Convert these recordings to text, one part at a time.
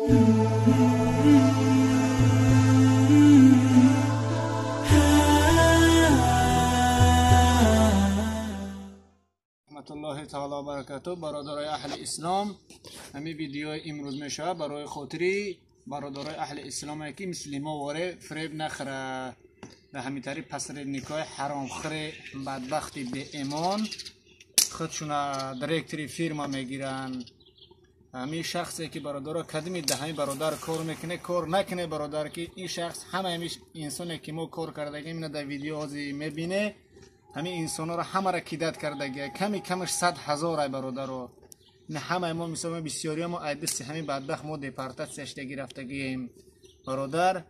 الله تعالی و برکاته. برادرای اهل اسلام، همین ویدیو امروز میشه برای خاطری برادرای اهل اسلام که مسلمان واره فریب نخره و همین طریق پسر نکاح حرام خره بدبختی به ایمان خودشون دایرکتری فیرما میگیرن. همین شخصی که برادر کدمی ده همین برادر کار میکنه کار نکنه برادر که این شخص همه انسانی که ما کار کردگیم اینو در ویدیو ازی میبینه همین انسان را همه را کیدت کرده کمی کمش 100,000 برادر رو نه همه ما مثلا بسیاری ما ایدست همین بدبخت ما دیپارتات سشتگی رفتگیم برادر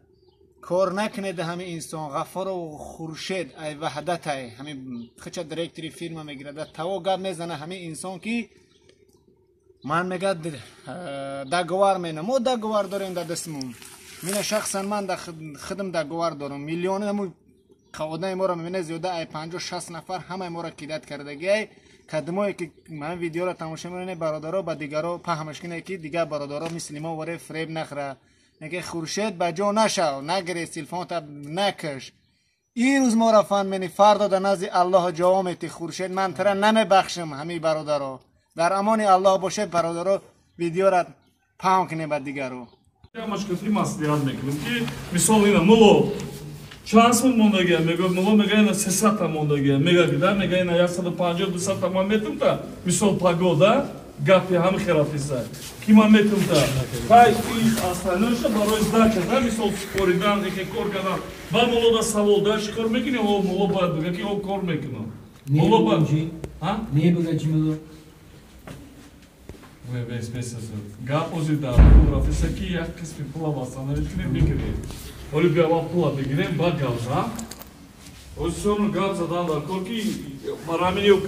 کار نکنه ده همین انسان غفار و خورشید ای وحدت ای همین خچه دایرکتری فیلم میگیره تو گپ میزنه همین انسان که من میگه دگوار مینه ما دگوار داریم در دستمون من شخصا من خدم دگوار دارم میلیون خواهده ما را میبینه زیاده ای 50-60 نفر همه ما را کیدت کرده گی کدمایی که من ویدیو را تماشا میکنه برادرها با دیگرها فهمش کنه که دیگه برادرها مثل ما وره فریب نخره نگه خورشید بجا نشو نگری تلفنت نکش این روز ما را فهمینی فردا در نزد الله جوامت خورشید من ترا نمیبخشم همین برادرها در امان الله باشه برادرها ویدیو را پاهم کنه با دیگرها مشکلی مسئولیت میکنیم که مثال اینا ملو چانس موندگی میگه ملو میگه اینا 300 موندگی میگه کدا میگه اینا 150-200 ما میتونم تا مثال پاگودا گپی هم خرافیسه کی ما میتونم تا پای این اصلاش برای ازدواج دا مثال کوریدان که کار کنه با ملو دا سوال داشت کار میکنه او ملو باید بگه که او کار میکنه ملو باید ها نیه بگه چی ملو Весь месяц. Гапози да, фотография ки як кисми пула васанавичкине бигири. Оли бява пула бигирем ба гавза. Озсон гавза да корки марамиюк.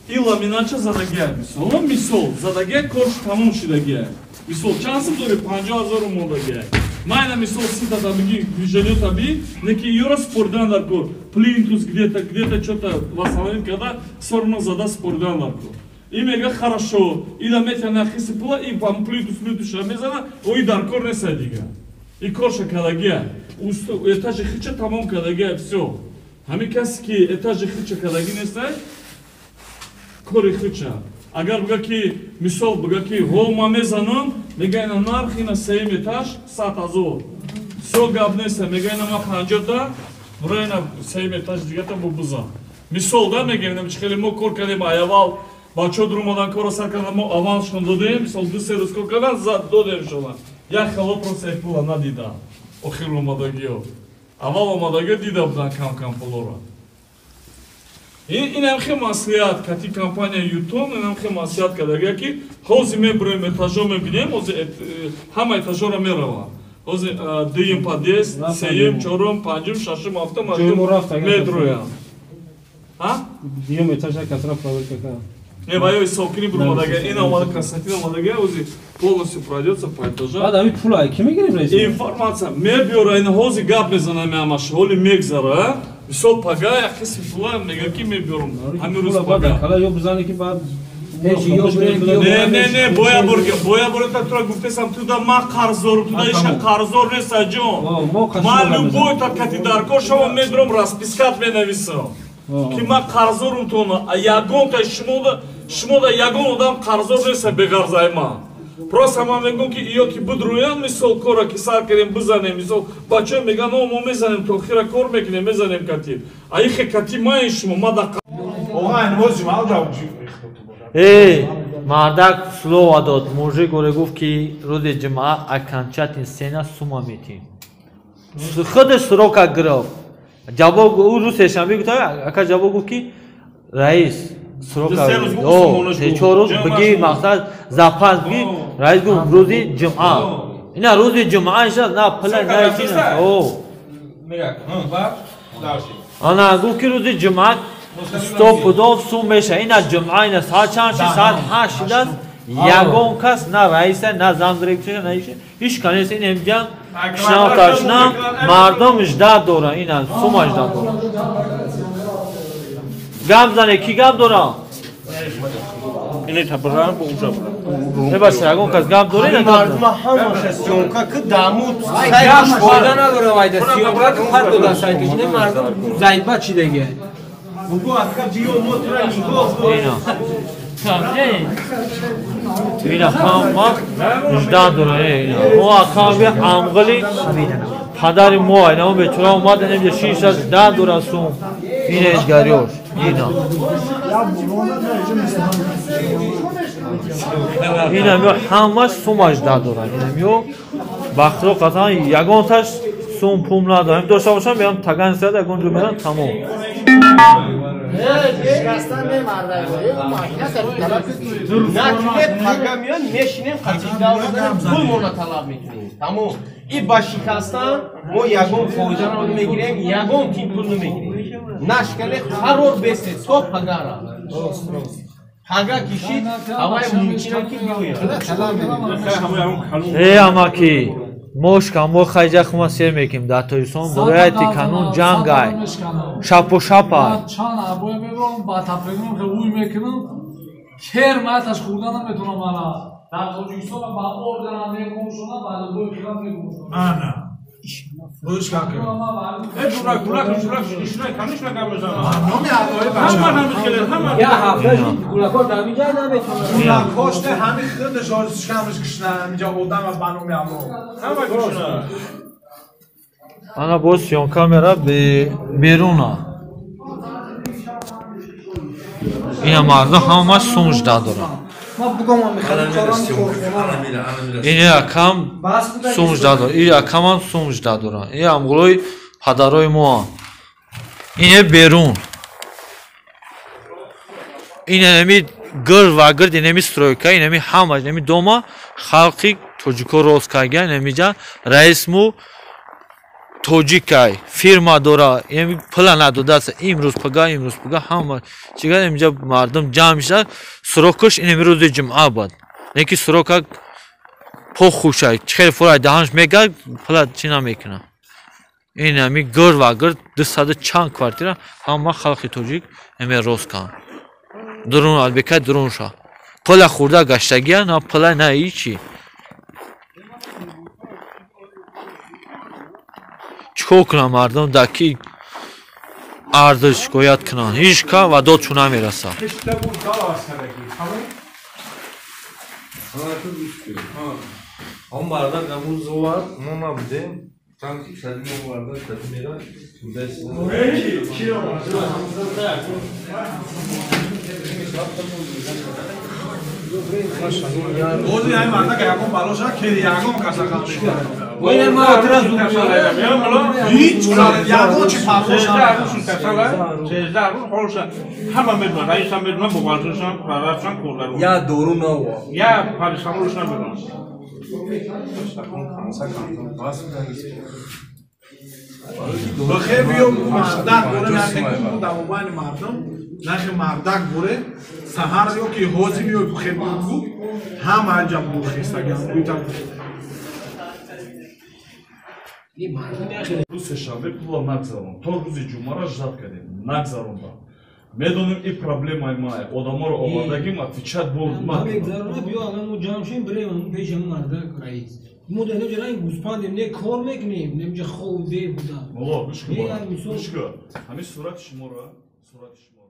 Ила минача задагия мисол. Мисол задагия корш тамом шидагия. Мисол чансым дори 50,000 мондагия. Майна мисол сита да биги движение таби, неки юра спордан дар кор. Плинтус где-то что-то васанавит когда сорно зада спордан дар кор. И мега хорошо, и да метя на хиси пула, и плитус шамезана, ой даркор не садига. И корша кадагия, этажи хича тамом кадагия, все. Хами каси ки этажи хича кадаги не сай, кори хича. Агар бга ки, мисол бга ки, хо мамезанам, мега ина нархи на 7 этаж, 100,000. Все габ не сай, мега ина ма 50, бра ина 7 этаж дигата бубуза. Мисол да мега ина чхели мо кор кадем аявал, Бачо друмадан кора саркана мо авансшон додем, сол 2 рӯз кор кардан зад додем шуна. Як хало просто як пула надида. Охир омадагио. Аввал омадагио дида будан кам пулора. Ин ҳам хе маслиҳат кати компания Ютон, ин ҳам хе маслиҳат кадаги ки ҳозир мебурем этажо мебинем, ҳозир ҳама этажора мерава. Ҳозир дуюм подъезд, сеюм, чорум, панҷум, шашум, ҳафтум, ҳаштум медроям. А? Дуюм этажа катра фабрика ка. Не, боюсь, сокини брумадаге, ина омада Константин омадаге, узи полностью пройдется по этажам. А, да, пулай, ки мегирем рейс? Информация, мебиора, ина хози гап мезанаме амаш, холи мегзара, висол пага, яхиси пула, мега ки мебиорум, ҳамирӯз пага. Кала ё бизане ки баъд Не, боя бурга тура гуфтесам туда ма қарздор, туда иша қарздор неста ҷон. Ман любой так кати даркор шумо медрум распискат менависам. Ки ман қарздорум тона, ягон та шумо да ягон одам қарздор неста беғарзаи ман. Просто ман мегум ки ё ки будруям мисол кора ки сар кардем бизанем, мисол бача меган о мо мезанем то хира кор мекунем, мезанем кати. А ихе кати ман шумо ма да оған возим алда мардак слова дод, мужик горе гуфт ки рӯзи ҷумъа окончательно сена сума метим. Худаш срока гирифт. Ҷавоб ӯ рӯз сешанбе гуфт, ака ҷавоб гуфт ки раис срока се чор рӯз биги мақсад запас биги раис гуфт рӯзи ҷумъа. Ина рӯзи ҷумъа иша на пла на чина. Ана гуфт ки рӯзи ҷумъа стопудов сум меша. Ина ҷумъа ина саат чанд ши саат 8 шудаст. Ягон кас на раиса на замдиректора на ҳеҷ канес ин ҳамҷам шнафташна мардум ждат дора ина сума ждат дора. Гап зане ки гап дора? اینه تبران با اونجا ببخشید اگه کس گام دوره این نداره مردم همه سیونکا که دامود Gam boydan agora vayda siyonka ki par dodan saytı içinde mardum zayıba çi dege. بگو اکا بیو موتر نیگو اینا کاما مجدان دوره اینا مو اکامی امغلی پدر مو اینا اون به چرا اومد نمیشه 6 10 دوره سوم این ادگاریور اینا اینا میو همش سومش ده دوره اینا میو بخرو قطعا یگانتش سوم پوم ندارم داشته باشم بیام تگان ساده اگون رو میرم تمام نکله پاگا میان میشینیم خطیق داودن پول مونا طلب میکنیم تمام این با شکستن ما یگون فوجان رو میگیریم یگون تیم پول میگیریم نشکله قرار بسته تو پاگا را پاگا کشید هوای ممکنه که بیوید ای اما کی موشکا مو خیجه خما سیر میکیم ده توی سون برایتی کنون جمع گای شپ و شپای چند عبوی میبرم با تپرگم که اوی میکنم کر ماتش خوردن نمیتونم انا در توجیسون با اردن میکنم شما بعد دوی کلام میکنم آنا روش کاکه işine kanışla kalmışlar. Nomi ağabey başa. Hamı xeyir, hamı. Ya hafta gulakor damija nametun. Ya koştu hamı xeyir de şor çıkamış kışlar. Mica odam ve banomi ağabey. Hamı kışlar. انا با سیون کامera بیرونا اینا مردم همش سونج دادورن Ma bugam میخوام کارام خورد. اینا کم سونج دادور اینا کم هم سونج دادورن این امغلوی پدرای ما اینه بیرون اینه نمی گر و گرد نمی سترویکا نمی همش نمی دوما خلقی توجیکو روز کاگن نمی جا رئیس مو توجیکای فیرما دورا یعنی پلا ندادست امروز پگا همه چیکار اینجا مردم جمع میشن سروکش این امروز جمعه بود نه کی سروکا پو خوشای خیلی فرای دهانش میگه پلا چی نمیکنه این همی گر و گر 200 چند کوارتیر همه خلقی توجیک امی روز کن درون البته درون شا پلا خورده گشتگی نه پلا نه هیچی چیکار کنم مردم دکی ارزش گوید کنن هیچ کا و دو چونه میرسه İşte bu dal askerdeki. Tamam. هم بردن امون زوار ما نبودیم چند شدیم ما بردن شدیم میرن Ozi hay marda که یکم بالاشا که یکم کاسا کامش. Oyna ma oturaz هیچ یکم چی پاساشا. سیزده روز خورشن همه میدونن رئیس هم میدونن بغازشان پرارشان کردن یا دورو نو یا پاریسان روش نمیدونن بخیر بیو مردک بوره نخی کنم دموبان مردم نخی مردک بوره سهر یو که حوزی بیو بخیر بیو هم عجب بو خیسته گم بیتر Rusešabe pula nagzaron. To ruzi cumara jat kadim. Nagzaron da. Medonim i problema imає. Odamor ovardagim atviçat bol Ma mat. begzarona biyo alan o jamşin bireyim peşem marda reis. Mu da ne jarayn guspandim ne kor meknim ne mje khov de buda. Mola bishka. Ne yani misol Bishka. Hami surat shmora. Surat shmora.